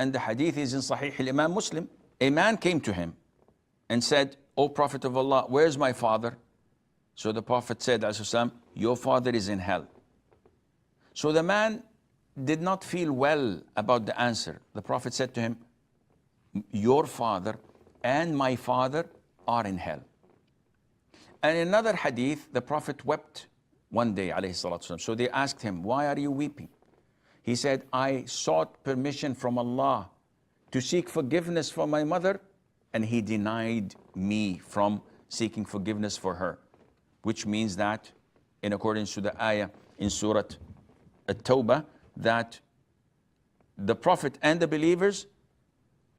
and the hadith is in Sahih al-Imam Muslim. A man came to him and said, "O Prophet of Allah, where's my father?" So the Prophet said, "Your father is in hell." So the man did not feel well about the answer. The Prophet said to him, "Your father and my father are in hell." And in another hadith, the Prophet wept one day, alayhi salatu wasalam. So they asked him, "Why are you weeping?" He said, "I sought permission from Allah to seek forgiveness for my mother, and He denied me from seeking forgiveness for her." Which means that, in accordance to the ayah in Surah At-Tawbah, that the Prophet and the believers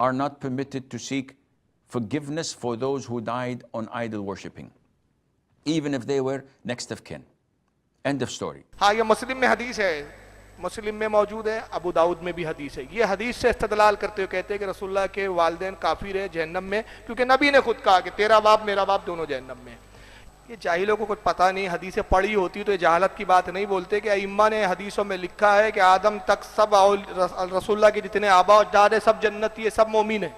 are not permitted to seek forgiveness for those who died on idol worshipping, even if they were next of kin. End of story. ہاں یہ مسلم میں حدیث ہے، مسلم میں موجود ہے، ابو داؤد میں بھی حدیث ہے. یہ حدیث سے استدلال کرتے ہوئے کہتے ہیں کہ رسول اللہ کے والدین کافر ہیں جہنم میں، کیونکہ نبی نے خود کہا کہ تیرا باپ میرا باپ دونوں جہنم میں. یہ جاہلوں کو کچھ پتہ نہیں، حدیثیں پڑھی ہوتی تو یہ جہالت کی بات نہیں بولتے کہ ائمہ نے حدیثوں میں لکھا ہے کہ آدم تک سب رسول اللہ کے جتنے آبا و اجداد ہیں سب جنتی ہیں، سب مومن ہیں.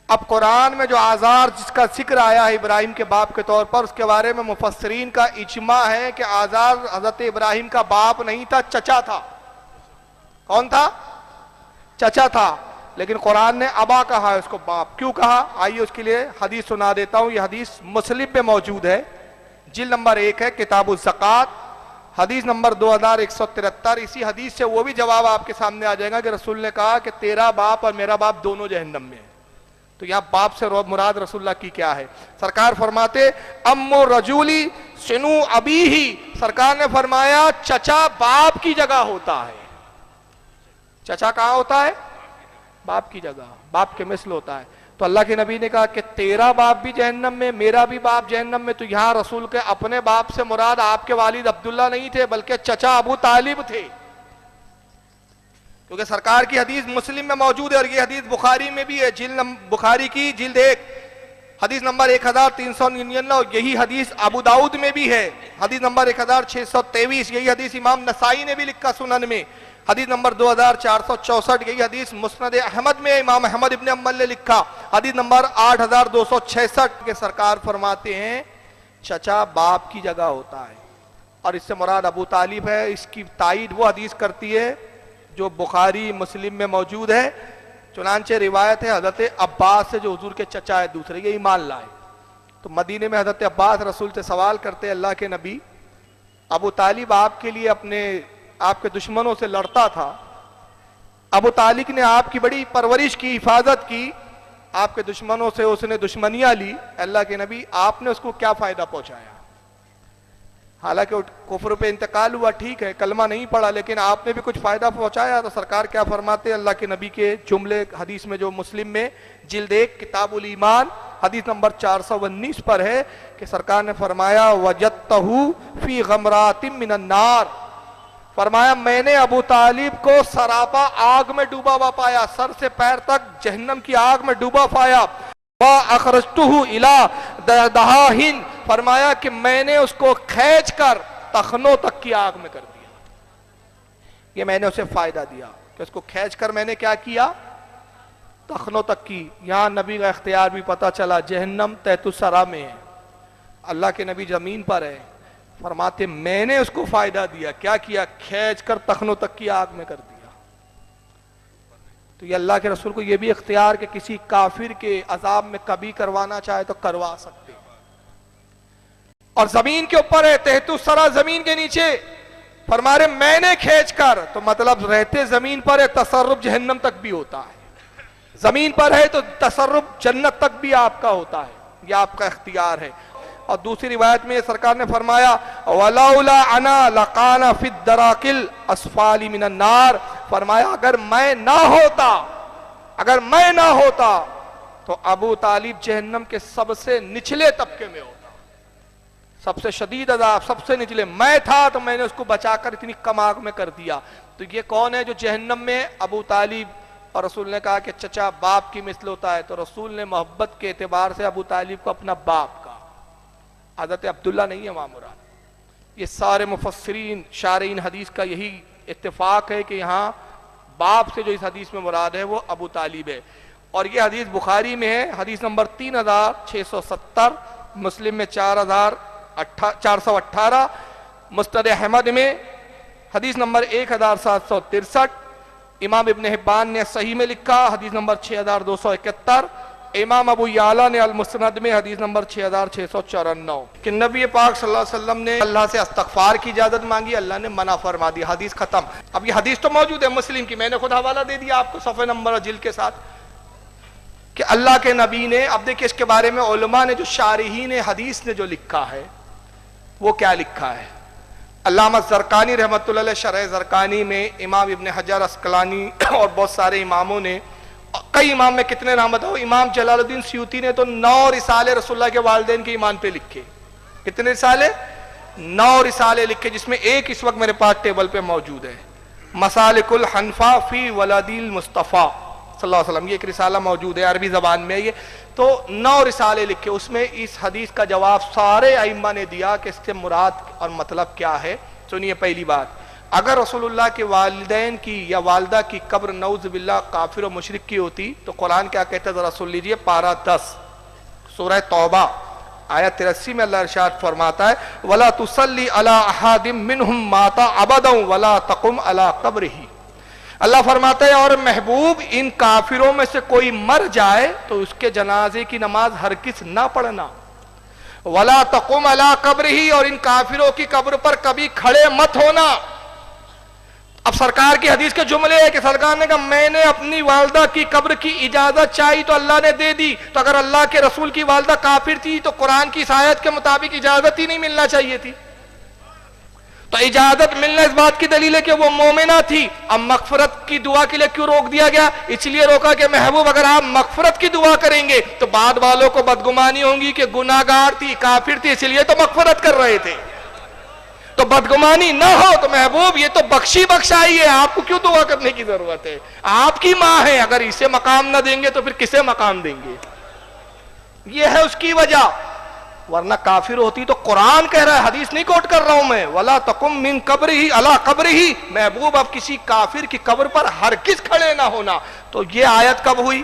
اب قرآن میں جو آزار جس کا ذکر آیا ہے ابراہیم کے باپ کے طور پر، اس کے بارے میں مفسرین کا اجماع ہے کہ آزار حضرت ابراہیم کا باپ نہیں تھا، چچا تھا. کون تھا؟ چچا تھا. لیکن قرآن نے ابا کہا ہے اس کو باپ. کیوں کہا؟ آئیے اس کے لیے حدیث سنا دیتا ہوں. یہ حدیث مسلم میں موجود ہے، جلد نمبر 1 ہے، کتاب الزکوٰۃ، حدیث نمبر 2173. اسی حدیث سے وہ بھی جواب آپ کے سامنے آ جائے گا کہ رسول نے کہا کہ تیرا باپ اور میرا باپ دونوں جہنم میں ہیں. تو یہاں باپ سے مراد رسول اللہ کی کیا ہے؟ سرکار فرماتے امو رجولی سنو ابی ہی. سرکار نے فرمایا چچا باپ کی جگہ ہوتا ہے. چچا کہاں ہوتا ہے؟ باپ کی جگہ، باپ کے مثل ہوتا ہے. تو اللہ کے نبی نے کہا کہ تیرا باپ بھی جہنم میں، میرا بھی باپ جہنم میں. تو یہاں رسول کے اپنے باپ سے مراد آپ کے والد عبداللہ نہیں تھے بلکہ چچا ابو طالب تھے، کیونکہ سرکار کی حدیث مسلم میں موجود ہے اور یہ حدیث بخاری میں بھی ہے، بخاری کی جلد 1 حدیث نمبر 1399. اور یہی حدیث ابو داؤد میں بھی ہے، حدیث نمبر 1623. یہی حدیث امام نسائی نے بھی لکھا سنن میں، حدیث نمبر 2464. یہی حدیث مسند احمد میں امام احمد ابن حنبل نے لکھا، حدیث نمبر 8266. کہ سرکار فرماتے ہیں چچا باپ کی جگہ ہوتا ہے، اور اس سے مراد ابو طالب ہے. اس کی تائید وہ حدیث کرتی ہے جو بخاری مسلم میں موجود ہے. چنانچہ روایت ہے حضرت عباس سے جو حضور کے چچا ہے دوسرے، یہ ایمان لائے. تو مدینے میں حضرت عباس رسول سے سوال کرتے اللہ کے نبی، ابو طالب آپ کے لیے آپ کے دشمنوں سے لڑتا تھا، ابو طالب نے آپ کی بڑی پرورش کی، حفاظت کی، آپ کے دشمنوں سے اس نے دشمنیاں لی، اللہ کے نبی آپ نے اس کو کیا فائدہ پہنچایا؟ حالانکہ کفر پہ انتقال ہوا، ٹھیک ہے، کلمہ نہیں پڑھا، لیکن آپ نے بھی کچھ فائدہ پہنچایا. تو سرکار کیا فرماتے اللہ کے نبی کے جملے حدیث میں جو مسلم میں جلد 1 کتاب الایمان حدیث نمبر 419 پر ہے کہ سرکار نے فرمایا وجدتہ فی غمرات من النار. فرمایا میں نے ابو طالب کو سراپا آگ میں ڈوبا ہوا پایا، سر سے پیر تک جہنم کی آگ میں ڈوبا پایا. وَأَخْرَجْتُهُ إِلَىٰ دَهَاهٍ. فرمایا کہ میں نے اس کو کھینچ کر تخنوں تک کی آگ میں کر دیا. یہ میں نے اسے فائدہ دیا کہ اس کو کھینچ کر میں نے کیا کیا؟ تخنوں تک کی. یہاں نبی کا اختیار بھی پتہ چلا، جہنم تحت الثری میں ہے، اللہ کے نبی زمین پر ہے. فرماتے میں نے اس کو فائدہ دیا، کیا کیا؟ کھینچ کر تخنوں تک کی آگ میں کر دیا. تو یہ اللہ کے رسول کو یہ بھی اختیار کہ کسی کافر کے عذاب میں کبھی کروانا چاہے تو کروا سکتے. اور زمین کے اوپر ہے، تحت الثری زمین کے نیچے. فرمارے میں نے کھینچ کر، تو مطلب رہتے زمین پر ہے، تصرف جہنم تک بھی ہوتا ہے. زمین پر ہے تو تصرف جنت تک بھی آپ کا ہوتا ہے، یہ آپ کا اختیار ہے. اور دوسری روایت میں سرکار نے فرمایا وَلَوْلَا أَنَا لَقَانَ فِي الدَّرَاكِ الْأَسْفَالِ مِنَ النَّارِ. فرمایا اگر میں نہ ہوتا تو ابو طالب جہنم کے سب سے نچلے طبقے میں ہوتا، سب سے شدید عذاب، سب سے نچلے. میں تھا تو میں نے اس کو بچا کر اتنی کم آگ میں کر دیا. تو یہ کون ہے جو جہنم میں؟ ابو طالب. اور رسول نے کہا کہ چچا باپ کی مثل ہوتا ہے، تو رسول نے محبت کے اعتبار سے ابو طالب کو اپنا باپ کہا، حضرت عبداللہ نہیں ہے وہاں مراد. یہ سارے مفسرین شارعین حدیث کا یہی اتفاق ہے کہ یہاں باپ سے جو اس حدیث میں مراد ہے وہ ابو طالب ہے، اور یہ حدیث بخاری میں ہے، حدیث نمبر 3670، مسلم میں 4418، مسند احمد میں حدیث نمبر 1763، امام ابن حبان نے صحیح میں لکھا حدیث نمبر 6271، امام ابو یعلا نے المسند میں حدیث نمبر 6694، کہ نبی پاک صلی اللہ علیہ وسلم نے اللہ سے استغفار کی اجازت مانگی، اللہ نے منع فرما دی، حدیث ختم۔ اب یہ حدیث تو موجود ہے مسلم کی، میں نے خود حوالہ دے دیا آپ کو صفحہ نمبر اور جلد کے ساتھ، کہ اللہ کے نبی نے، اب دیکھیں اس کے بارے میں علماء نے، جو شارحین حدیث نے جو لکھا ہے وہ کیا لکھا ہے۔ علامہ زرقانی رحمۃ اللہ علیہ شرح زرقانی میں، امام ابن حجر عسقلانی اور بہت سارے اماموں نے، کئی امام میں کتنے نام بتاؤ، امام جلال الدین سیوطی نے تو 9 رسالے رسول اللہ کے والدین کے ایمان پہ لکھے۔ کتنے رسالے؟ 9 رسالے لکھے، جس میں ایک اس وقت میرے پاس ٹیبل پہ موجود ہے، مسالک الحنفا فی ولادی المصطفیٰ صلی اللہ علیہ وسلم، یہ ایک رسالہ موجود ہے عربی زبان میں، یہ تو 9 رسالے لکھے، اس میں اس حدیث کا جواب سارے ائمہ نے دیا کہ اس سے مراد اور مطلب کیا ہے۔ سنیے، پہلی بات، اگر رسول اللہ کے والدین کی یا والدہ کی قبر نعوذ باللہ کافر و مشرک کی ہوتی تو قرآن کیا کہتا ہے ذرا سن لیجئے، پارہ 10 سورہ توبہ آیت 83 میں اللہ ارشاد فرماتا ہے وَلَا تُصَلِّ عَلَىٰ أَحَدٍ مِّنْهُمْ مَاتَ أَبَدًا وَلَا تَقُمْ عَلَىٰ قَبْرِهِ۔ اللہ فرماتا ہے اور محبوب ان کافروں میں سے کوئی مر جائے تو اس کے جنازے کی نماز ہرگز نہ پڑھنا، وَلَا تَقُمْ عَلَىٰ قَبْرِهِ، اور ان کافروں کی قبر پر کبھی کھڑے مت ہونا۔ اب سرکار کی حدیث کے جملے ہے کہ سرکار نے کہا میں نے اپنی والدہ کی قبر کی اجازت چاہی تو اللہ نے دے دی، تو اگر اللہ کے رسول کی والدہ کافر تھی تو قرآن کی اس آیت کے مطابق اجازت ہی نہیں ملنا چاہیے تھی، تو اجازت ملنا اس بات کی دلیل ہے کہ وہ مومنہ تھی۔ اب مغفرت کی دعا کے لیے کیوں روک دیا گیا؟ اس لیے روکا کہ محبوب اگر آپ مغفرت کی دعا کریں گے تو بعد والوں کو بدگمانی ہوگی کہ گناہ گار تھی، کافر تھی، اس لیے تو مغفرت کر رہے تھے، تو بدگمانی نہ ہو تو محبوب یہ تو بخشی بخشائی ہے، آپ کو کیوں دعا کرنے کی ضرورت ہے؟ آپ کی ماں ہے، اگر اسے مقام نہ دیں گے تو پھر کسے مقام دیں گے؟ یہ ہے اس کی وجہ، ورنہ کافر ہوتی تو قرآن کہہ رہا ہے، حدیث نہیں کوٹ کر رہا ہوں میں، وَلَا تَقُمْ مِنْ قَبْرِهِ عَلَىٰ قَبْرِهِ، محبوب اب کسی کافر کی قبر پر ہرگز کھڑے نہ ہونا۔ تو یہ آیت کب ہوئی؟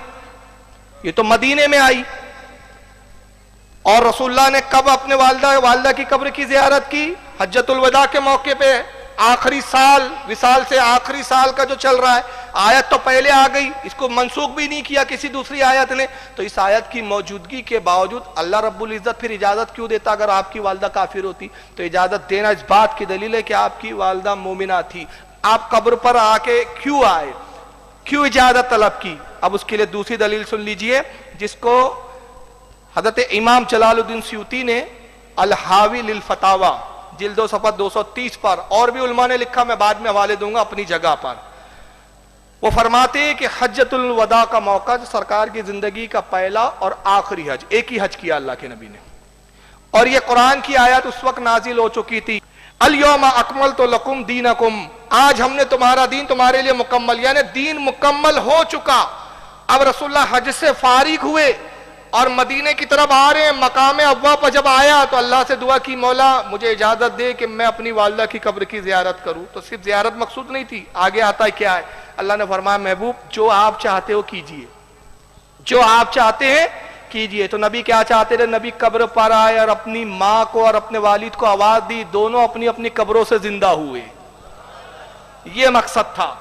یہ تو مدینے میں آئی، اور رسول اللہ نے کب اپنے والدہ کی قبر کی زیارت کی؟ حجۃ الوداع کے موقع پہ، آخری سال، وصال سے آخری سال کا جو چل رہا ہے، آیت تو پہلے آ گئی، اس کو منسوخ بھی نہیں کیا کسی دوسری آیت نے، تو اس آیت کی موجودگی کے باوجود اللہ رب العزت پھر اجازت کیوں دیتا؟ اگر آپ کی والدہ کافر ہوتی تو اجازت دینا اس بات کی دلیل ہے کہ آپ کی والدہ مومنہ تھی، آپ قبر پر آ کے کیوں آئے، کیوں اجازت طلب کی؟ اب اس کے لیے دوسری دلیل سن لیجئے، جس کو حضرت امام جلال الدین سیوطی نے الحاوی للفتاوی جلد و صفحہ 230 پر، اور بھی علماء نے لکھا، میں بعد میں حوالے دوں گا اپنی جگہ پر، وہ فرماتے ہیں کہ حجۃ الوداع کا موقع جو سرکار کی زندگی کا پہلا اور آخری حج، ایک ہی حج کیا اللہ کے نبی نے، اور یہ قرآن کی آیت اس وقت نازل ہو چکی تھی، الیوم اکملت لکم دینکم، آج ہم نے تمہارا دین تمہارے لیے مکمل، یعنی دین مکمل ہو چکا۔ اب رسول اللہ حج سے فارغ ہوئے اور مدینے کی طرف آ رہے ہیں، مقام ابوا پر جب آیا تو اللہ سے دعا کی، مولا مجھے اجازت دے کہ میں اپنی والدہ کی قبر کی زیارت کروں، تو صرف زیارت مقصود نہیں تھی، آگے آتا ہے کیا ہے، اللہ نے فرمایا محبوب جو آپ چاہتے ہو کیجئے، جو آپ چاہتے ہیں کیجئے۔ تو نبی کیا چاہتے تھے؟ نبی قبر پر آئے اور اپنی ماں کو اور اپنے والد کو آواز دی، دونوں اپنی اپنی قبروں سے زندہ ہوئے، یہ مقصد تھا۔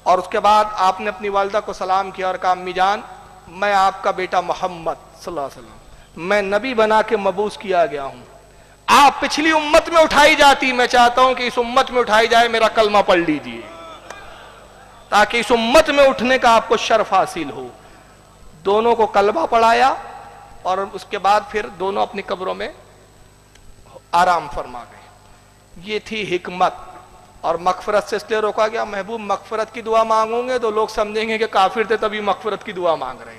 اور اس کے بعد آپ نے اپنی والدہ کو سلام کیا اور کہا امی جان میں آپ کا بیٹا محمد صلی اللہ علیہ وسلم میں نبی بنا کے مبعوث کیا گیا ہوں، آپ پچھلی امت میں اٹھائی جاتی، میں چاہتا ہوں کہ اس امت میں اٹھائی جائے، میرا کلمہ پڑھ لیجئے تاکہ اس امت میں اٹھنے کا آپ کو شرف حاصل ہو۔ دونوں کو کلمہ پڑھایا اور اس کے بعد پھر دونوں اپنی قبروں میں آرام فرما گئے۔ یہ تھی حکمت، اور مغفرت سے اس لیے روکا گیا، محبوب مغفرت کی دعا مانگوں گے تو لوگ سمجھیں گے کہ کافر تھے تبھی مغفرت کی دعا مانگ رہے ہیں۔